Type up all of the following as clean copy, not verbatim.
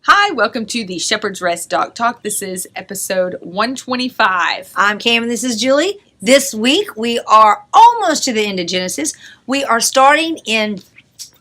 Hi, welcome to the Shepherd's Rest Dog Talk. This is episode 125. I'm Cam and this is Julie. This week we are almost to the end of Genesis. We are starting in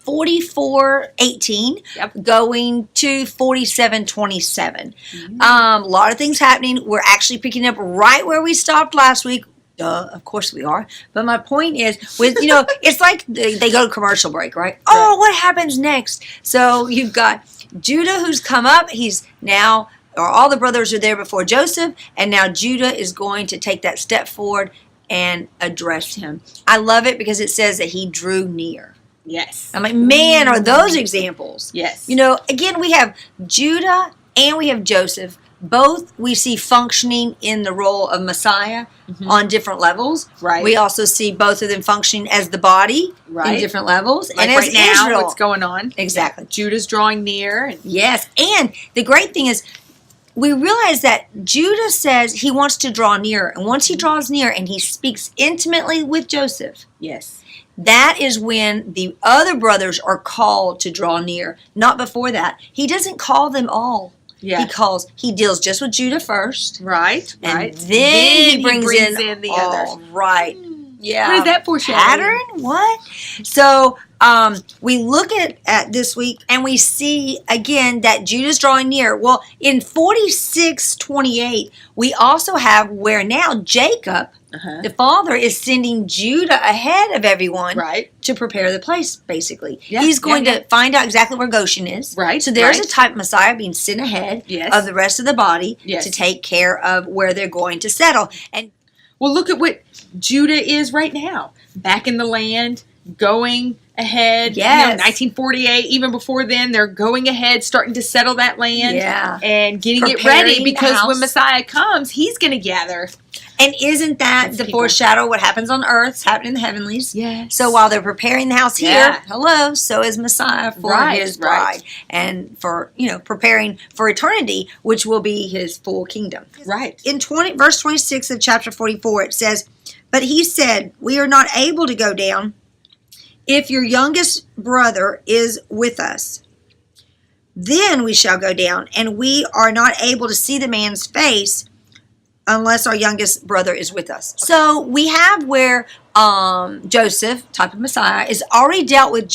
44:18, going to 47:27. A lot of things happening. We're actually picking up right where we stopped last week. Duh, of course we are. But my point is, with it's like they go to commercial break, right? Oh, what happens next? So you've got Judah who's come up. He's now, or all the brothers are there before Joseph, and now Judah is going to take that step forward and address him. I love it because it says that he drew near. Yes. I'm like, man, are those examples? Yes. Again, we have Judah and we have Joseph. Both we see functioning in the role of Messiah on different levels. Right. We also see both of them functioning as the body in different levels. Like and right as now, Israel. what's going on. Exactly. Judah's drawing near. Yes. And the great thing is, we realize that Judah says he wants to draw near. And once he draws near and he speaks intimately with Joseph. Yes. That is when the other brothers are called to draw near. Not before that. He doesn't call them all. Yeah. He deals just with Judah first. Right. And then he brings in the others. Right. Yeah. What is that foreshadowing? Pattern? What? So we look at this week and we see again that Judah's drawing near. Well, in 46:28, we also have where now Jacob, the father, is sending Judah ahead of everyone to prepare the place, basically. Yeah, he's going to find out exactly where Goshen is. Right. So there's a type of Messiah being sent ahead of the rest of the body to take care of where they're going to settle. And well, look at what Judah is right now. Back in the land, going ahead. Yes. 1948, even before then, they're going ahead, starting to settle that land. Yeah. And getting it Preparing ready because the when Messiah comes, he's going to gather. And isn't that the foreshadow? What happens on earth is happening in the heavenlies. Yes. So while they're preparing the house here, so is Messiah for his bride. And for, preparing for eternity, which will be his full kingdom. Right. In verse 26 of chapter 44, it says, "But he said, we are not able to go down if your youngest brother is with us. Then we shall go down, and we are not able to see the man's face unless our youngest brother is with us." So we have where Joseph, type of Messiah, is already dealt with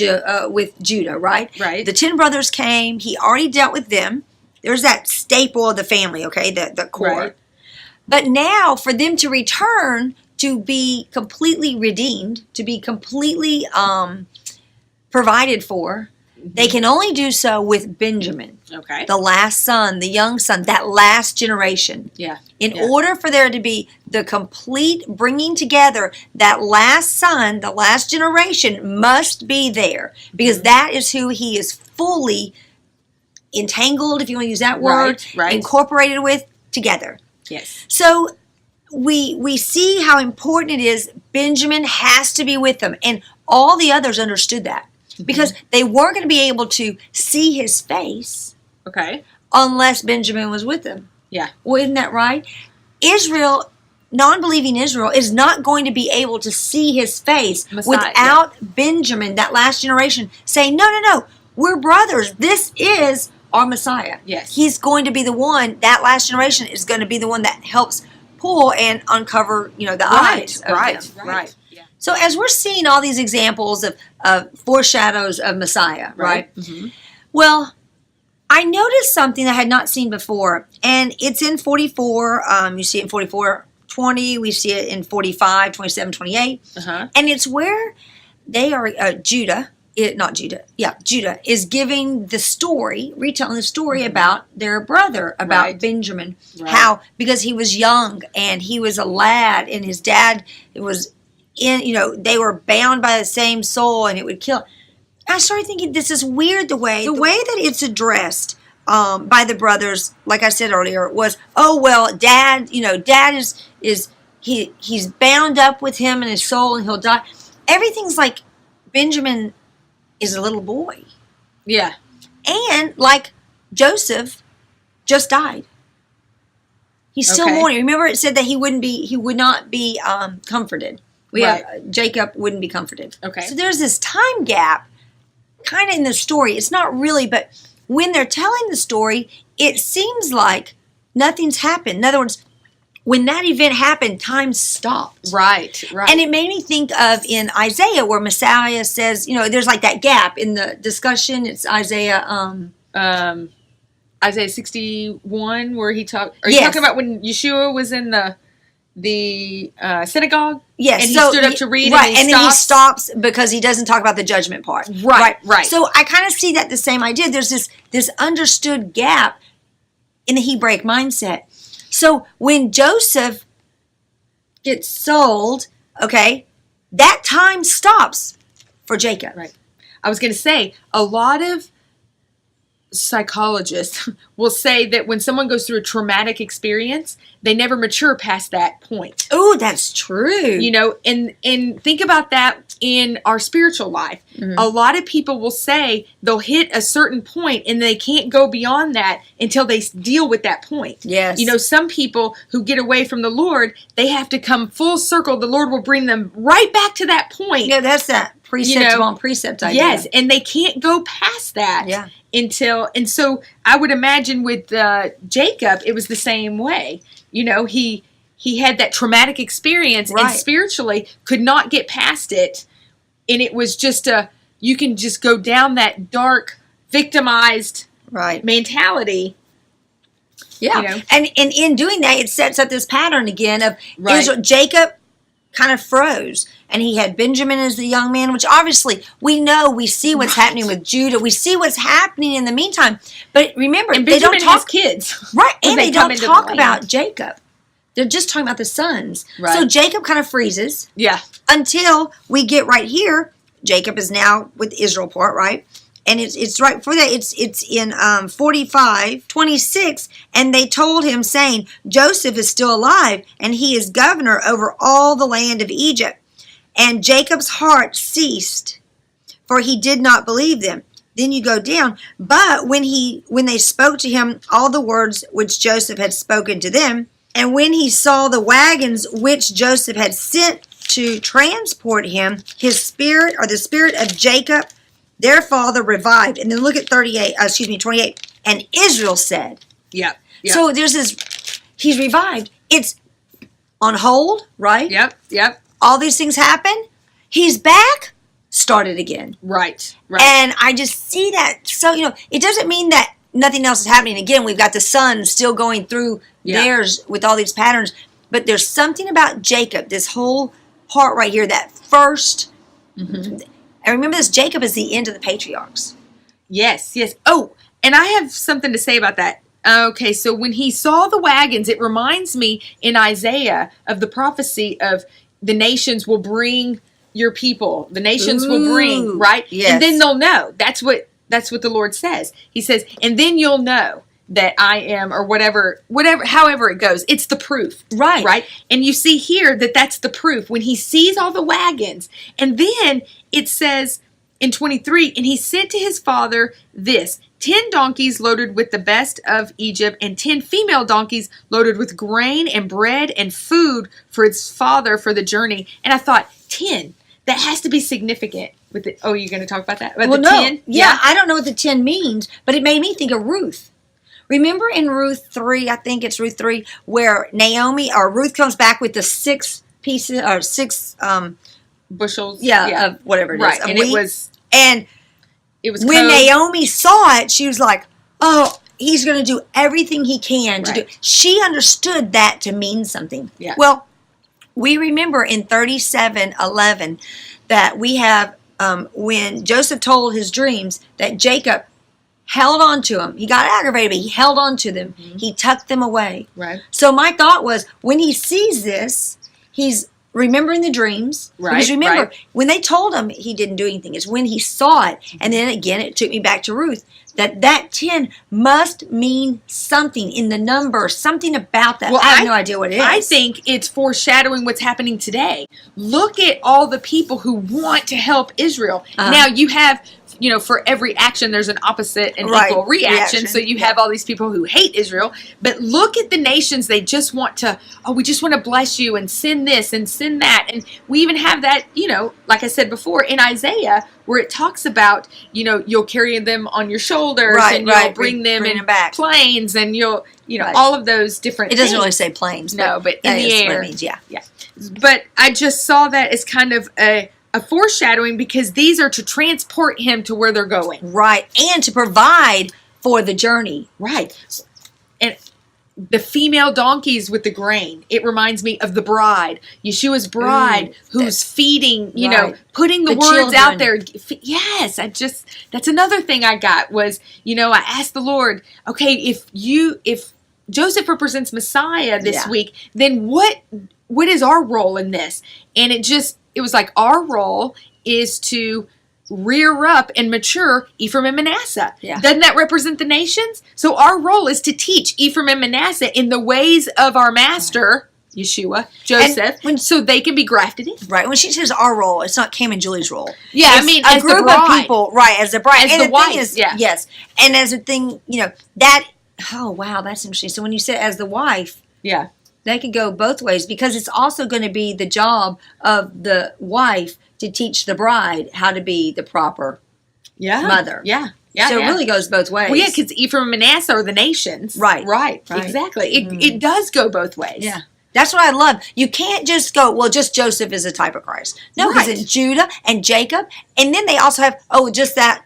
Judah, right? Right. The 10 brothers came. He already dealt with them. There's that staple of the family, okay, the core. Right. But now for them to return to be completely redeemed, to be completely provided for, they can only do so with Benjamin. Okay. The last son, the young son, that last generation. Yeah. In order for there to be the complete bringing together, that last son, the last generation must be there. Because that is who he is fully entangled, if you want to use that word, incorporated with, together. Yes. So we see how important it is. Benjamin has to be with them. And all the others understood that. Because they weren't going to be able to see his face unless Benjamin was with them. Yeah. Well, isn't that right? Israel, non-believing Israel, is not going to be able to see his face without Benjamin, that last generation, saying, no, we're brothers. This is our Messiah. Yes. He's going to be the one, that last generation is going to be the one that helps pull and uncover, the eyes of them. Right. So as we're seeing all these examples of foreshadows of Messiah, right? Mm-hmm. Well, I noticed something I had not seen before, and it's in 44. You see it in 44:20. We see it in 45, 27, 28. And it's where they are, Judah is giving the story, retelling the story about their brother, about Benjamin. How, because he was young, and he was a lad, and his dad was they were bound by the same soul, and it would kill. I started thinking, this is weird the way that it's addressed by the brothers, like I said earlier, was, dad is he's bound up with him in his soul, and he'll die. Everything's like Benjamin is a little boy. Yeah. And like Joseph just died. He's still mourning. Remember it said that he would not be comforted. Jacob wouldn't be comforted. Okay. So there's this time gap kind of in the story. It's not really, but when they're telling the story, it seems like nothing's happened. In other words, when that event happened, time stopped. Right. And it made me think of in Isaiah where Messiah says, there's like that gap in the discussion. It's Isaiah. Isaiah 61, where he talked. Are you talking about when Yeshua was in the synagogue? Yes. And he stood up to read, right? and then he stops because he doesn't talk about the judgment part. Right. So I kind of see that the same idea. There's this understood gap in the Hebraic mindset. So when Joseph gets sold, okay, that time stops for Jacob. Right. I was going to say, a lot of psychologists will say that when someone goes through a traumatic experience, they never mature past that point. Oh, that's true. And think about that in our spiritual life. Mm-hmm. A lot of people will say they'll hit a certain point and they can't go beyond that until they deal with that point. Yes. Some people who get away from the Lord, they have to come full circle. The Lord will bring them right back to that point. Yeah, that's that precept on precept idea. Yes, and they can't go past that. Yeah. And so I would imagine with Jacob, it was the same way. He had that traumatic experience and spiritually could not get past it. And it was just you can just go down that dark, victimized mentality. Yeah. And in doing that, it sets up this pattern again of Israel. Jacob kind of froze. And he had Benjamin as the young man, which obviously we see what's happening with Judah. We see what's happening in the meantime. But remember, and they don't talk kids. Right. And they don't talk about Jacob. They're just talking about the sons. Right. So Jacob kind of freezes. Yeah. Until we get right here. Jacob is now with the Israel part, right? And it's right before that. It's in 45:26, and they told him, saying, Joseph is still alive, and he is governor over all the land of Egypt. And Jacob's heart ceased, for he did not believe them. Then you go down. But when they spoke to him all the words which Joseph had spoken to them, and when he saw the wagons which Joseph had sent to transport him, the spirit of Jacob, their father, revived. And then look at 28. And Israel said. Yeah. So there's he's revived. It's on hold, right? Yep. All these things happen. He's back. Started again. Right. And I just see that. So, it doesn't mean that nothing else is happening. Again, we've got the sun still going through theirs with all these patterns. But there's something about Jacob, this whole part right here, that first. Mm-hmm. And remember this, Jacob is the end of the patriarchs. Yes. Oh, and I have something to say about that. Okay, so when he saw the wagons, it reminds me in Isaiah of the prophecy of the nations will bring your people. The nations will bring, right? Yes. And then they'll know. That's what the Lord says. He says, and then you'll know that I am, or whatever, however it goes. It's the proof. Right? And you see here that's the proof. When he sees all the wagons, and then it says in 23, and he sent to his father 10 donkeys loaded with the best of Egypt, and 10 female donkeys loaded with grain and bread and food for its father for the journey. And I thought, 10, that has to be significant. You're going to talk about that? About the 10? Yeah, I don't know what the 10 means, but it made me think of Ruth. Remember in Ruth 3, I think it's Ruth 3, where Ruth comes back with the 6 pieces, or 6 bushels. Of whatever it is. Right, and it was when Naomi saw it, she was like, oh, he's going to do everything he can to do. She understood that to mean something. Yeah. Well, we remember in 37:11 that we have, when Joseph told his dreams, that Jacob held on to him. He got aggravated, but he held on to them. Mm-hmm. He tucked them away. Right. So my thought was, when he sees this, he's remembering the dreams. Right. Because remember, when they told him he didn't do anything, it's when he saw it. And then again, it took me back to Ruth, that 10 must mean something in the number, something about that. Well, I have no idea what it is. I think it's foreshadowing what's happening today. Look at all the people who want to help Israel. Now you have, for every action, there's an opposite and equal reaction. So you have all these people who hate Israel. But look at the nations. They just want we just want to bless you and send this and send that. And we even have that, like I said before, in Isaiah, where it talks about, you'll carry them on your shoulders shoulders, and you'll bring them in back. planes, and all of those different things. It doesn't really say planes. No, but in the air. What it means, yeah. But I just saw that as kind of a foreshadowing, because these are to transport him to where they're going. Right, and to provide for the journey. Right. And the female donkeys with the grain, it reminds me of the bride, Yeshua's bride, who's feeding, putting the words children out there. Yes, that's another thing I got was, I asked the Lord, okay, if Joseph represents Messiah this week, then what is our role in this? And it was like, our role is to rear up and mature Ephraim and Manasseh. Yeah. Doesn't that represent the nations? So our role is to teach Ephraim and Manasseh in the ways of our master, Yeshua, Joseph, so they can be grafted in. Right. When she says our role, it's not Cam and Julie's role. Yeah, it's as group the bride. of people, right, as the bride. As the wife, yes. And as a thing, that, oh, wow, that's interesting. So when you say as the wife, they could go both ways, because it's also going to be the job of the wife to teach the bride how to be the proper mother. Yeah. So it really goes both ways. Well, yeah, because Ephraim and Manasseh are the nations. Right. Exactly. It does go both ways. Yeah. That's what I love. You can't just go, well, just Joseph is a type of Christ. No, because it's Judah and Jacob. And then they also have,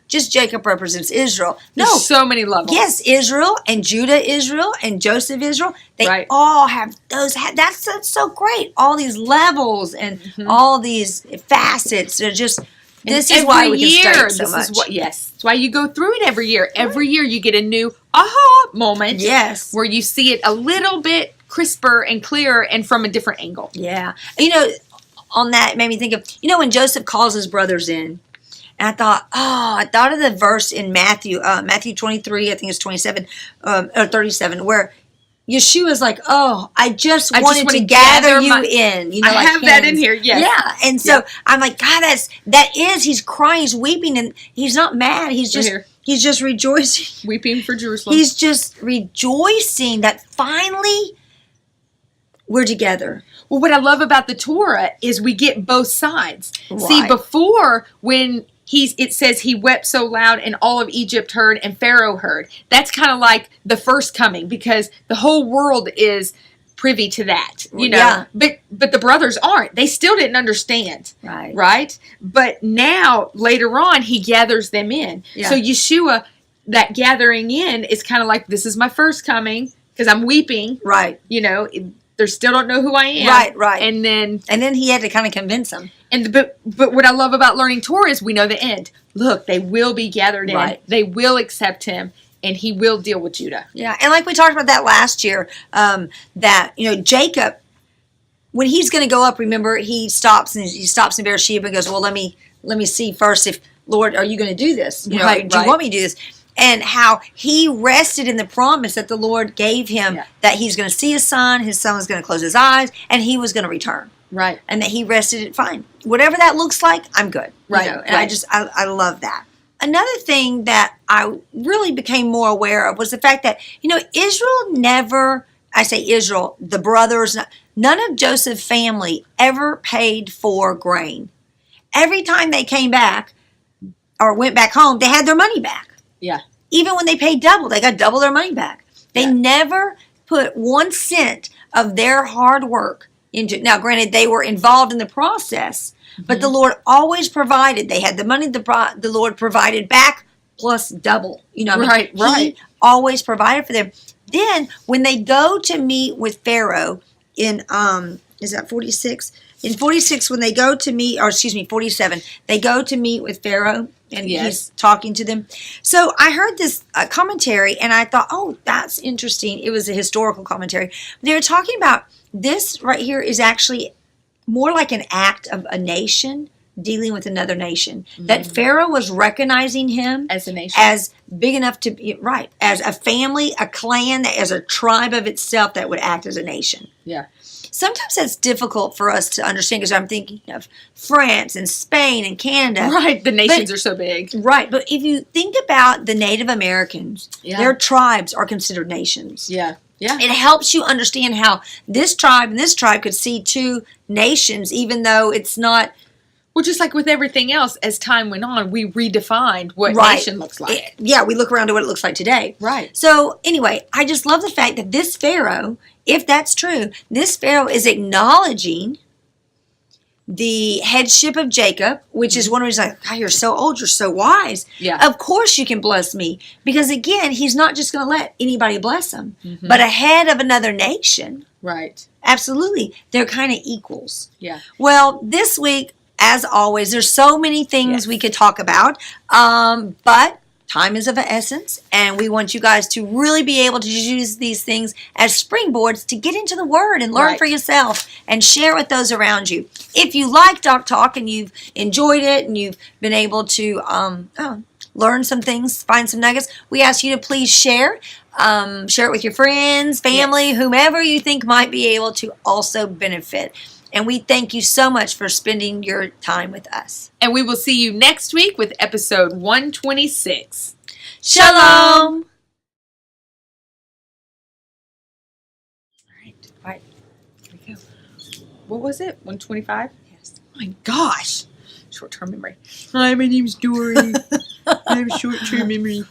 just Jacob represents Israel. No. There's so many levels. Yes, Israel and Judah Israel and Joseph Israel. They all have those. That's so great. All these levels and all these facets. They're just, this is why we can study so much. That's why you go through it every year. Every year you get a new aha moment. Yes. Where you see it a little bit crisper and clearer and from a different angle. Yeah. On that, it made me think of, when Joseph calls his brothers in, and I thought of the verse in Matthew 23, I think it's 27, or 37, where Yeshua's like, I just wanted to gather you in. I have that in here, yes. Yeah. And so I'm like, God, he's crying, he's weeping, and he's not mad. He's just rejoicing. Weeping for Jerusalem. He's just rejoicing that finally we're together. Well, what I love about the Torah is we get both sides. Right. See, before, when it says he wept so loud and all of Egypt heard and Pharaoh heard. That's kind of like the first coming, because the whole world is privy to that, Yeah. But the brothers aren't. They still didn't understand. Right? But now, later on, he gathers them in. Yeah. So Yeshua, that gathering in is kind of like, this is my first coming, because I'm weeping. Right. They still don't know who I am. Right. And then he had to kind of convince them. But what I love about learning Torah is we know the end. Look, they will be gathered in. Right. They will accept him, and he will deal with Judah. Yeah, and like we talked about that last year, that Jacob, when he's going to go up, remember he stops in Beersheba and goes, well, let me see first if, Lord, are you going to do this? Do you want me to do this? And how he rested in the promise that the Lord gave him, that he's going to see his son was going to close his eyes, and he was going to return. Right. And that he rested it fine. Whatever that looks like, I'm good. Right. And I love that. Another thing that I really became more aware of was the fact that, Israel never, I say Israel, the brothers, none of Joseph's family ever paid for grain. Every time they came back or went back home, they had their money back. Yeah. Even when they paid double, they got double their money back. They never put 1 cent of their hard work into. Now, granted, they were involved in the process, but the Lord always provided. They had the money the Lord provided back plus double. Right. He always provided for them. Then, when they go to meet with Pharaoh in, is that 46? In 46, when they go to meet, 47, they go to meet with Pharaoh, and he's talking to them. So I heard this commentary, and I thought, oh, that's interesting. It was a historical commentary. They were talking about this right here is actually more like an act of a nation dealing with another nation. Mm-hmm. That Pharaoh was recognizing him as a nation, as big enough to be, as a family, a clan, as a tribe of itself that would act as a nation. Yeah. Sometimes that's difficult for us to understand, because I'm thinking of France and Spain and Canada. Right, the nations are so big. Right, but if you think about the Native Americans, their tribes are considered nations. Yeah, yeah. It helps you understand how this tribe and this tribe could see two nations, even though it's not Well, just like with everything else, as time went on, we redefined what Right. nation looks like. Yeah, we look around to what it looks like today. Right. So anyway, I just love the fact that this Pharaoh, if that's true, this Pharaoh is acknowledging the headship of Jacob, which is one reason like, God, you're so old, you're so wise. Yeah. Of course you can bless me. Because again, he's not just going to let anybody bless him, but a head of another nation. Right. Absolutely. They're kind of equals. Yeah. Well, this week, as always, there's so many things we could talk about, but time is of the essence, and we want you guys to really be able to use these things as springboards to get into the Word and learn for yourself and share with those around you. If you like Doc Talk and you've enjoyed it and you've been able to learn some things, find some nuggets, we ask you to please share. Share it with your friends, family, whomever you think might be able to also benefit. And we thank you so much for spending your time with us. And we will see you next week with episode 126. Shalom! All right. Here we go. What was it? 125? Yes. Oh my gosh. Short-term memory. Hi, my name's Dory. I have a short-term memory.